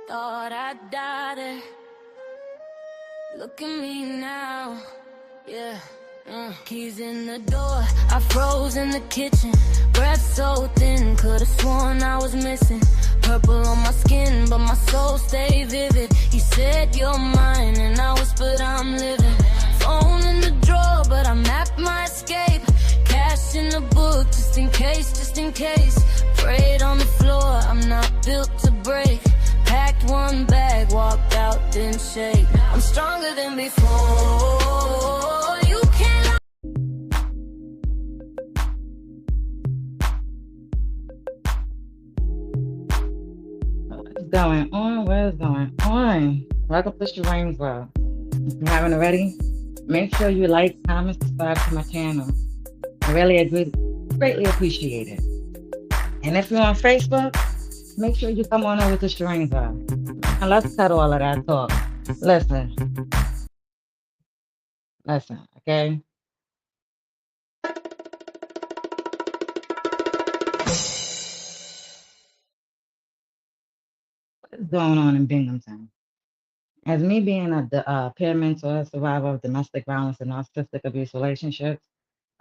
Thought I'd die there. Look at me now. Yeah. Keys in the door, I froze in the kitchen. Breath so thin, could've sworn I was missing. Purple on my skin, but my soul stayed vivid. He said you're mine, and I whispered I'm living. Phone in the drawer, but I mapped my escape. Cash in the book, just in case, just in case. Prayed on the floor, I'm not built to break. Packed one bag, walked out, didn't shake. I'm stronger than before. You can't. What's going on? What is going on? Welcome to Shireen's World. If you haven't already, make sure you like, comment, subscribe to my channel. I really greatly appreciate it. And if you're on Facebook, make sure you come on over to Shireen's World. And let's cut all of that talk. Listen, okay? What's going on in Binghamton? As me being a peer mentor, survivor of domestic violence and narcissistic abuse relationships,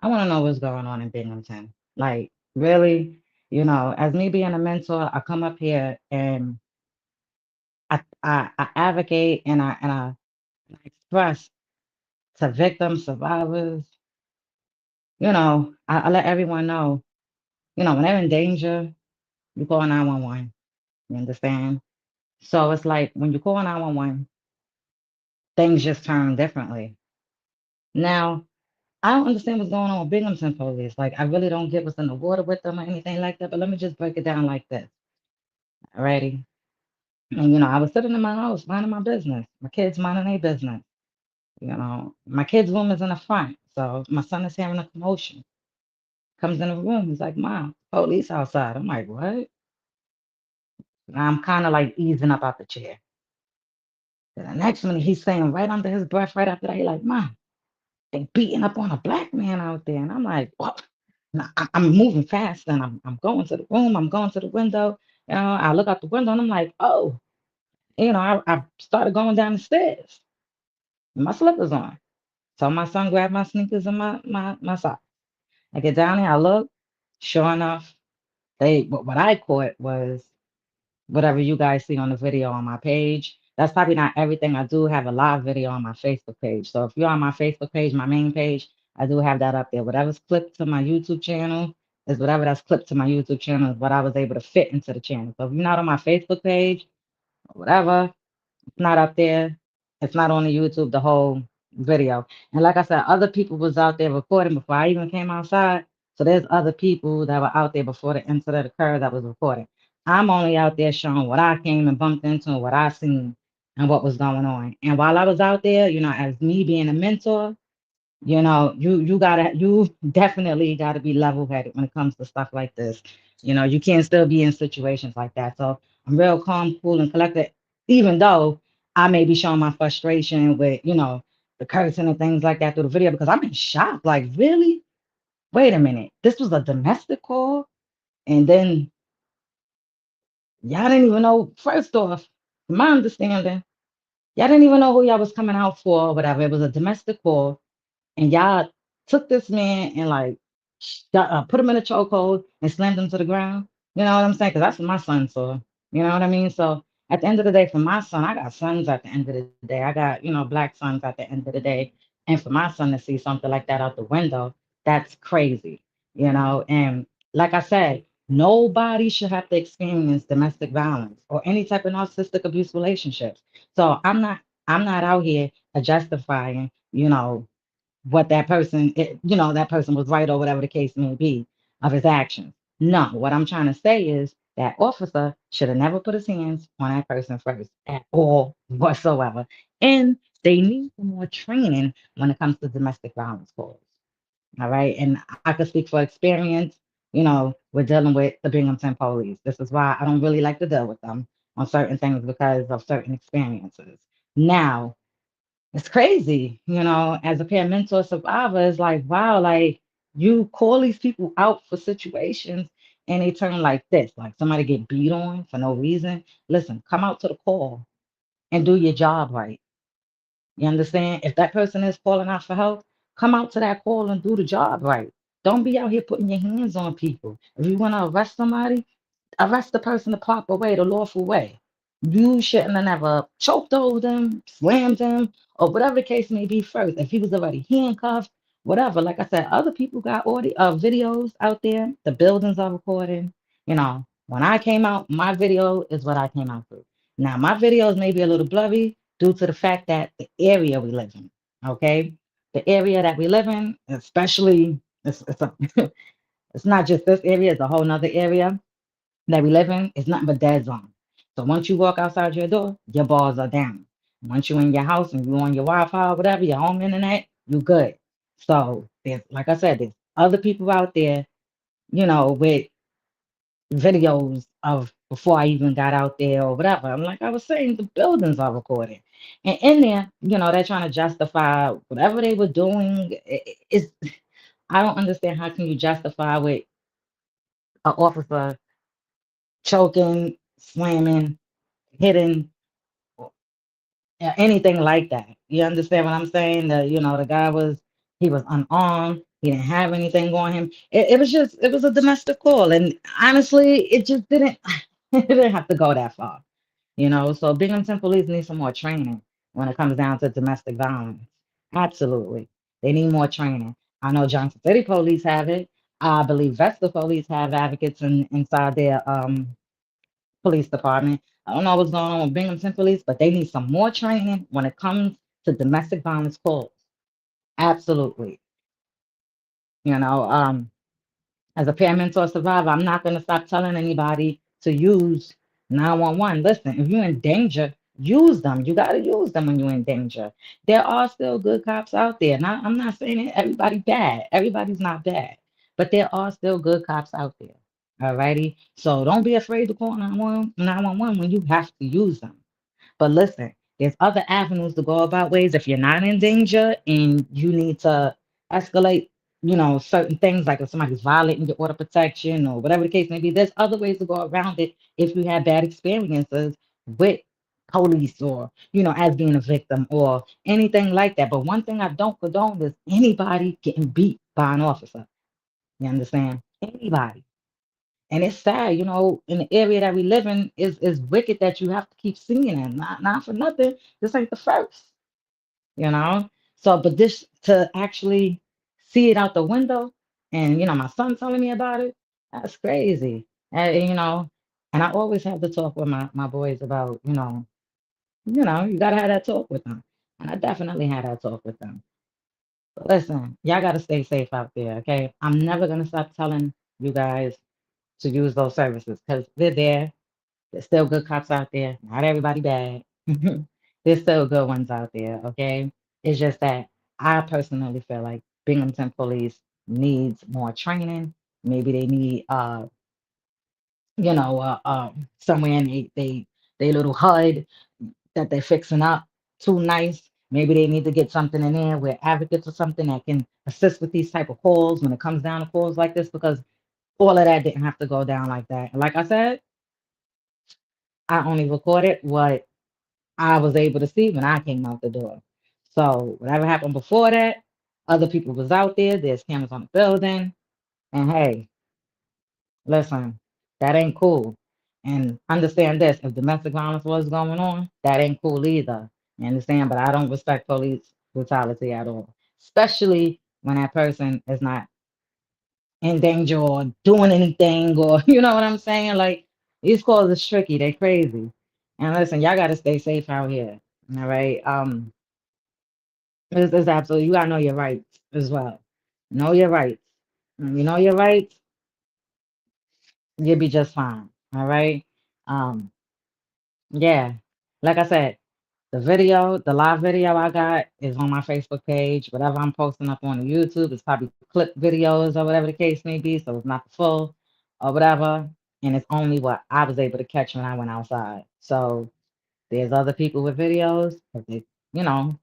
I want to know what's going on in Binghamton. Like, really, as me being a mentor, I come up here and I advocate and I express to victims, survivors, I let everyone know, when they're in danger, you call 911. You understand? So it's like when you call 911, things just turn differently. Now, I don't understand what's going on with Binghamton police. Like, I really don't get what's in the water with them or anything like that. But let me just break it down like this. Alrighty. And, I was sitting in my house minding my business. My kids minding their business. My kid's room is in the front. So my son is hearing a commotion. Comes in the room. He's like, Mom, police outside. I'm like, what? And I'm kind of like easing up out the chair. Then the next minute, he's saying right under his breath, right after that, he like, Mom, they beating up on a black man out there. And I'm like, what? And I'm moving fast and I'm going to the room. I'm going to the window. I look out the window and I'm like, oh, I started going down the stairs. My slippers on. So my son grabbed my sneakers and my socks. I get down there, I look, sure enough, what I caught was whatever you guys see on the video on my page. That's probably not everything. I do have a live video on my Facebook page. So if you're on my Facebook page, my main page, I do have that up there. Whatever's clipped to my YouTube channel is whatever that's clipped to my YouTube channel is what I was able to fit into the channel. So if you're not on my Facebook page, or whatever, it's not up there. It's not on the YouTube, the whole video. And like I said, other people was out there recording before I even came outside. So there's other people that were out there before the incident occurred that was recording. I'm only out there showing what I came and bumped into and what I seen and what was going on. And while I was out there, as me being a mentor, you definitely gotta be level headed when it comes to stuff like this. You can't still be in situations like that. So I'm real calm, cool, and collected, even though I may be showing my frustration with, the cursing and things like that through the video because I'm in shock. Like, really? Wait a minute. This was a domestic call, and then y'all didn't even know. First off, from my understanding, y'all didn't even know who y'all was coming out for or whatever. It was a domestic call and y'all took this man and like put him in a chokehold and slammed him to the ground. You know what I'm saying? Because that's what my son saw. You know what I mean? So at the end of the day, for my son, I got sons at the end of the day. I got, black sons at the end of the day. And for my son to see something like that out the window, that's crazy, And like I said, nobody should have to experience domestic violence or any type of narcissistic abuse relationships. So I'm not out here justifying, what that person, that person was right or whatever the case may be of his actions. No, what I'm trying to say is that officer should have never put his hands on that person first at all whatsoever. And they need some more training when it comes to domestic violence calls. All right. And I could speak for experience, with dealing with the Binghamton police. This is why I don't really like to deal with them on certain things because of certain experiences. Now, it's crazy, as a peer mentor survivor, it's like, wow, like you call these people out for situations and they turn like this, like somebody get beat on for no reason. Listen, come out to the call and do your job right. You understand? If that person is calling out for help, come out to that call and do the job right. Don't be out here putting your hands on people. If you want to arrest somebody, arrest the person the proper way, the lawful way. You shouldn't have never choked over them, slammed them, or whatever the case may be first. If he was already handcuffed, whatever. Like I said, other people got audio videos out there. The buildings are recording. You know, when I came out, my video is what I came out with. Now, my videos may be a little blurry due to the fact that the area we live in, okay? The area that we live in, especially, it's a, it's not just this area, it's a whole nother area that we live in is nothing but dead zone. So once you walk outside your door, your balls are down. Once you're in your house and you on your Wi-Fi or whatever, your home internet, you good. So there's, like I said, there's other people out there, with videos of before I even got out there or whatever. I'm like I was saying, the buildings are recorded. And in there, they're trying to justify whatever they were doing. It's I don't understand how can you justify with an officer choking, slamming, hitting, anything like that. You understand what I'm saying? The guy he was unarmed. He didn't have anything on him. It was a domestic call, and honestly, it just didn't it didn't have to go that far. So Binghamton police need some more training when it comes down to domestic violence. Absolutely, they need more training. I know Johnson City police have it. I believe Vesta police have advocates inside their police department. I don't know what's going on with Binghamton police, but they need some more training when it comes to domestic violence calls. Absolutely. You know, um, as a peer mentor survivor, I'm not going to stop telling anybody to use 911. Listen, if you're in danger, use them. You got to use them when you're in danger. There are still good cops out there. Now, I'm not saying that everybody bad. Everybody's not bad, but there are still good cops out there. All righty. So don't be afraid to call 911 when you have to use them. But listen, there's other avenues to go about ways if you're not in danger and you need to escalate, certain things like if somebody's violating your order protection or whatever the case may be. There's other ways to go around it if you had bad experiences with police or, as being a victim or anything like that. But one thing I don't condone is anybody getting beat by an officer. You understand? Anybody. And it's sad, in the area that we live in is wicked that you have to keep seeing it. Not for nothing. This ain't the first, you know. So, but this to actually see it out the window, and my son telling me about it, that's crazy. And I always have to talk with my boys about, you gotta have that talk with them. And I definitely had that talk with them. But listen, y'all gotta stay safe out there, okay? I'm never gonna stop telling you guys to use those services because they're there. There's still good cops out there. Not everybody bad. There's still good ones out there, okay? It's just that I personally feel like Binghamton police needs more training. Maybe they need somewhere in they little HUD that they're fixing up too nice. Maybe they need to get something in there where advocates or something that can assist with these type of calls when it comes down to calls like this because all of that didn't have to go down like that. And like I said, I only recorded what I was able to see when I came out the door. So whatever happened before that, other people was out there. There's cameras on the building, and hey, listen, that ain't cool. And understand this: if domestic violence was going on, that ain't cool either. You understand? But I don't respect police brutality at all, especially when that person is not in danger or doing anything, or you know what I'm saying? Like these calls is tricky. They crazy. And listen, y'all gotta stay safe out here. All right. It's absolutely you gotta know your rights as well. Know your rights. When you know your rights, you'll be just fine. All right. Um, yeah. Like I said, the live video I got is on my Facebook page. Whatever I'm posting up on the YouTube, it's probably clip videos or whatever the case may be. So it's not the full or whatever. And it's only what I was able to catch when I went outside. So there's other people with videos, but they, you know,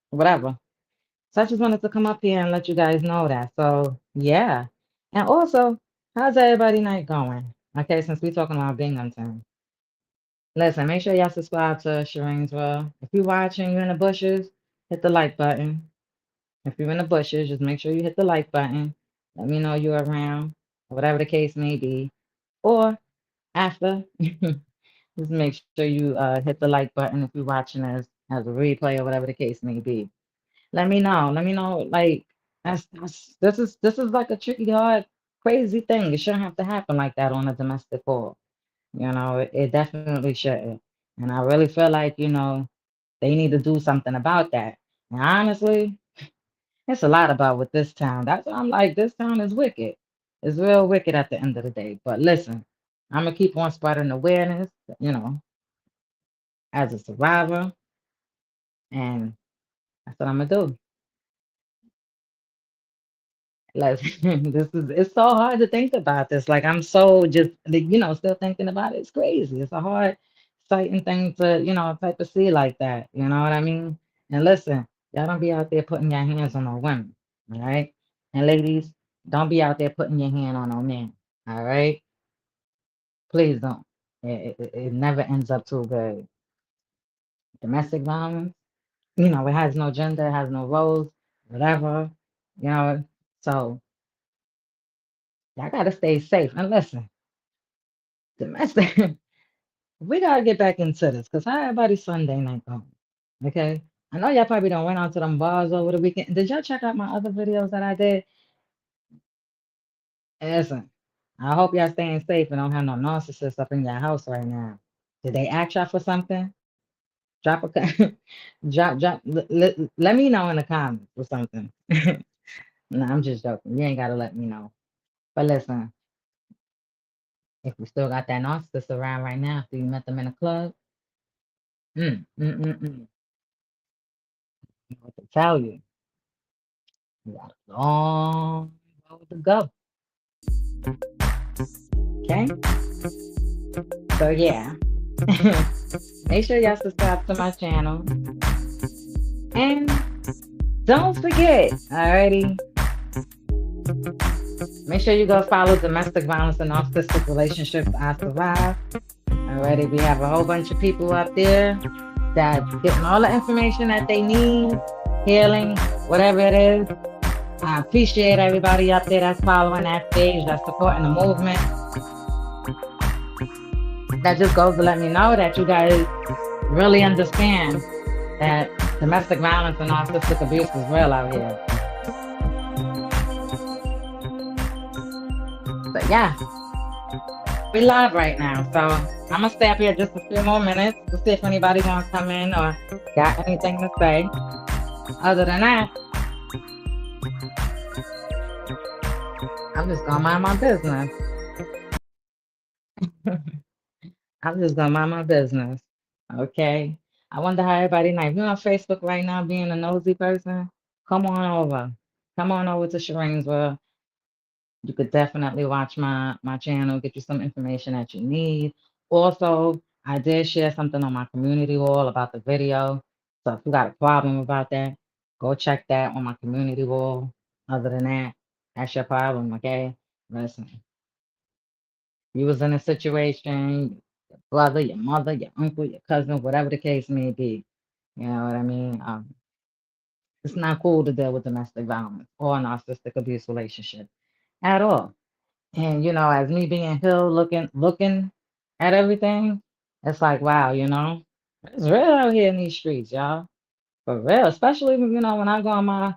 whatever. So I just wanted to come up here and let you guys know that. So yeah. And also, How's everybody night going? Okay, since we're talking about Binghamton. Listen, make sure y'all subscribe to Shireen's World. If you're watching, you're in the bushes, hit the like button. If you're in the bushes, just make sure you hit the like button. Let me know you're around, whatever the case may be. Or after, just make sure you hit the like button if you're watching as a replay or whatever the case may be. Let me know. Let me know. Like this is like a tricky, hard, crazy thing. It shouldn't have to happen like that on a domestic call. It definitely shouldn't. And I really feel like, they need to do something about that. And honestly, it's a lot about with this town. That's why I'm like, this town is wicked. It's real wicked at the end of the day. But listen, I'm gonna keep on spreading awareness, you know, as a survivor, and that's what I'm gonna do. Like it's so hard to think about this. Like I'm so just still thinking about it. It's crazy. It's a hard, exciting thing to, type of see like that. You know what I mean? And listen, y'all don't be out there putting your hands on no women, all right? And ladies, don't be out there putting your hand on no man, all right? Please don't. It never ends up too good. Domestic violence, it has no gender, it has no roles, whatever, you know. So y'all gotta stay safe. And listen, domestic, we gotta get back into this because how everybody Sunday night going? Okay. I know y'all probably don't went out to them bars over the weekend. Did y'all check out my other videos that I did? Listen, I hope y'all staying safe and don't have no narcissists up in your house right now. Did they ask y'all for something? Drop a let me know in the comments or something. No, I'm just joking. You ain't gotta let me know. But listen, if you still got that narcissist around right now, after you met them in a club, mm, mm, mm, mm. What to tell you? You got a long road to go. Okay? So yeah. Make sure y'all subscribe to my channel. And don't forget, alrighty. Make sure you go follow Domestic Violence and Narcissistic Relationships I Survive. Alrighty, we have a whole bunch of people up there that's getting all the information that they need, healing, whatever it is. I appreciate everybody up there that's following that page, that's supporting the movement. That just goes to let me know that you guys really understand that domestic violence and narcissistic abuse is real out here. But yeah, we live right now, so I'm gonna stay up here just a few more minutes to see if anybody wants to come in or got anything to say. Other than that, I'm just gonna mind my business. I'm just gonna mind my business. Okay. I wonder how everybody night. If you're on Facebook right now being a nosy person, come on over. Come on over to Shireen's World. You could definitely watch my channel, get you some information that you need. Also, I did share something on my community wall about the video. So if you got a problem about that, go check that on my community wall. Other than that, that's your problem, okay? Listen, you was in a situation, your brother, your mother, your uncle, your cousin, whatever the case may be. You know what I mean? It's not cool to deal with domestic violence or narcissistic abuse relationship at all. And as me being Hill looking at everything, it's like, wow, it's real out here in these streets, y'all. For real. Especially when I go on my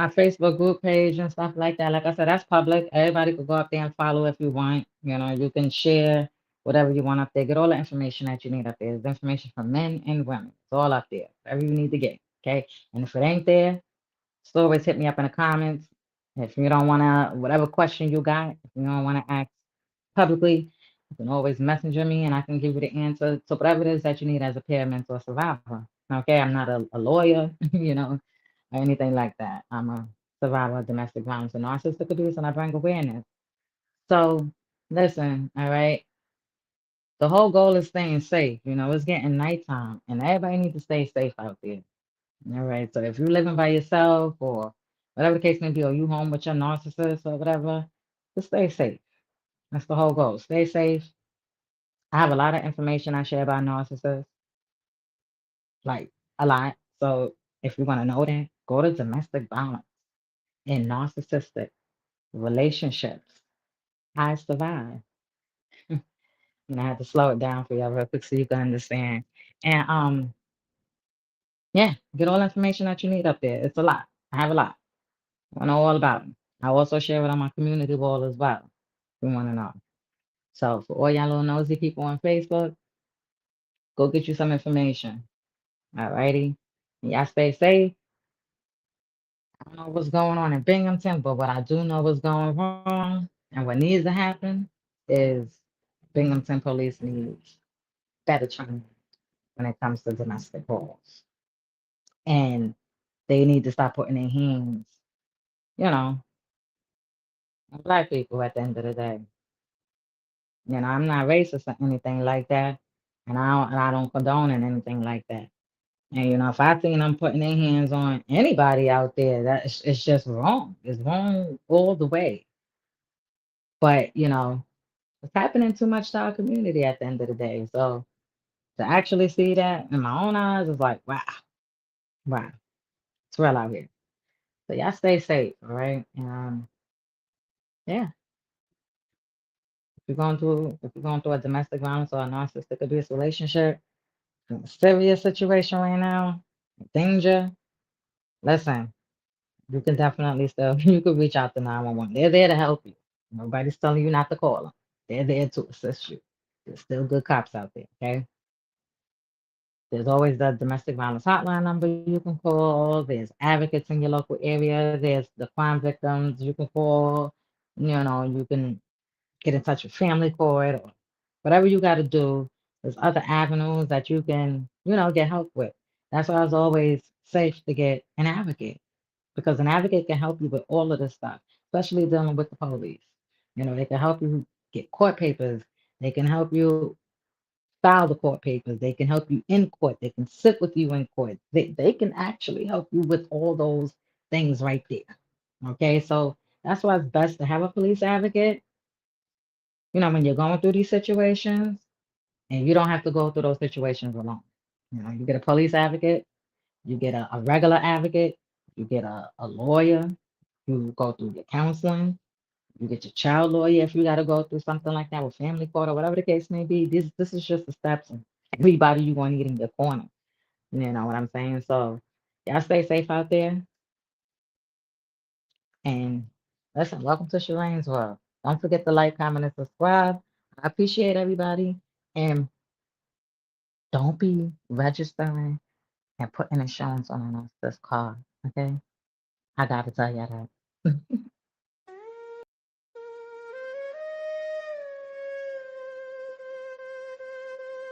Facebook group page and stuff like that. Like I said, that's public. Everybody could go up there and follow if you want. You can share whatever you want up there. Get all the information that you need up there. There's information for men and women. It's all up there. Whatever you need to get. Okay. And if it ain't there, still always hit me up in the comments. If you don't want to, whatever question you got, if you don't want to ask publicly, you can always messenger me and I can give you the answer to whatever it is that you need as a peer mentor survivor. Okay, I'm not a lawyer, or anything like that. I'm a survivor of domestic violence and narcissistic abuse, and I bring awareness. So, listen, all right. The whole goal is staying safe. It's getting nighttime, and everybody needs to stay safe out there. All right. So if you're living by yourself or whatever the case may be, or you home with your narcissist or whatever, just stay safe. That's the whole goal. Stay safe. I have a lot of information I share about narcissists, like a lot. So if you want to know that, go to domestic violence and narcissistic relationships. I survive. And I had to slow it down for you real quick so you can understand. And yeah, get all the information that you need up there. It's a lot. I have a lot. I know all about them. I also share it on my community wall as well. If you want to know. So for all y'all little nosy people on Facebook, go get you some information. All righty. Y'all stay safe. I don't know what's going on in Binghamton, but what I do know what's going wrong and what needs to happen is Binghamton police needs better training when it comes to domestic calls. And they need to stop putting their hands, you know, on black people at the end of the day. You know, I'm not racist or anything like that. And I don't condone anything like that. And you know, if I think them putting their hands on anybody out there, it's just wrong. It's wrong all the way. But you know, it's happening too much to our community at the end of the day. So to actually see that in my own eyes is like, wow, wow, it's real out here. So y'all stay safe, all right? Yeah, if you're going through a domestic violence or a narcissistic abuse relationship, in a serious situation right now, danger, listen, you can definitely still you can reach out to 911. They're there to help you. Nobody's telling you not to call them. They're there to assist you. There's still good cops out there, okay? There's always the domestic violence hotline number you can call. There's advocates in your local area. There's the crime victims you can call. You know, you can get in touch with family court or whatever you got to do. There's other avenues that you can, get help with. That's why it's always safe to get an advocate because an advocate can help you with all of this stuff, especially dealing with the police. They can help you get court papers. They can help you file the court papers. They can help you in court. They can sit with you in court. They can actually help you with all those things right there. Okay, so that's why it's best to have a police advocate. When you're going through these situations, and you don't have to go through those situations alone. You get a police advocate, you get a regular advocate, you get a lawyer, you go through your counseling, you get your child lawyer if you got to go through something like that with family court or whatever the case may be. This is just the steps, and everybody you going to need in your corner. You know what I'm saying? So y'all stay safe out there. And listen, welcome to Shireen's World. Don't forget to like, comment, and subscribe. I appreciate everybody. And don't be registering and putting insurance on this car. Okay? I gotta tell you that.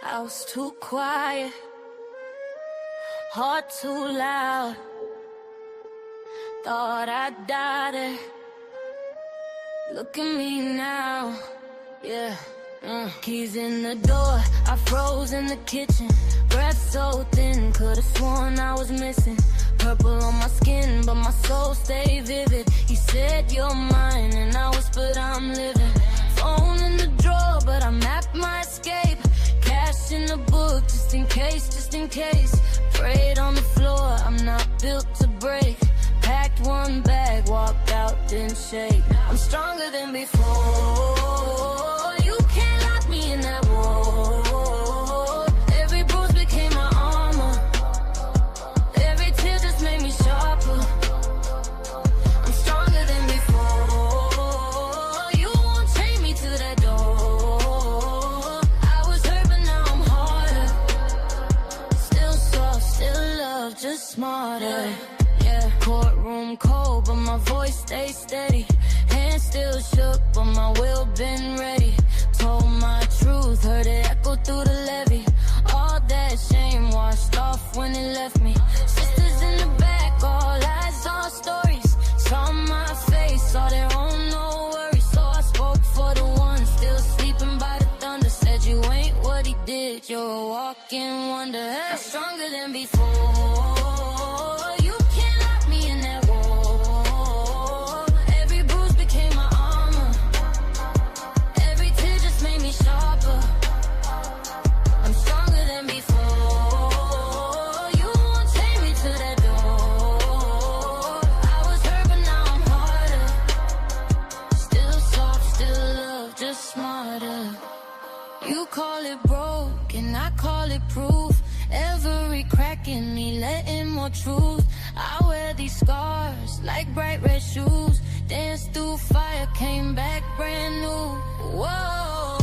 House too quiet, heart too loud. Thought I'd die there. Look at me now, yeah. Keys in the door, I froze in the kitchen. Breath so thin, could've sworn I was missing. Purple on my skin, but my soul stayed vivid. He said you're mine, and I whispered I'm living. Phone in the drawer, but I mapped my escape. Cash in the book, just in case, just in case. Prayed on the floor, I'm not built to break. Packed one bag, walked out, didn't shake. I'm stronger than before. You can't lock me in that wall. Every bruise became my armor. Every tear just made me sharper. I'm stronger than before. You won't chain me to that door. I was hurt, but now I'm harder. Still soft, still love, just smarter. Courtroom cold, but my voice stays steady. Hands still shook, but my will been ready. Told my truth, heard it echo through the levee. All that shame washed off when it left me. Sisters in the back, all eyes, all stories. Saw my face, saw their own, no worries. So I spoke for the one still sleeping by the thunder. Said you ain't what he did, you're a walking wonder. I'm stronger than before. You call it broke and I call it proof. Every crack in me letting more truth. I wear these scars like bright red shoes. Danced through fire, came back brand new. Whoa.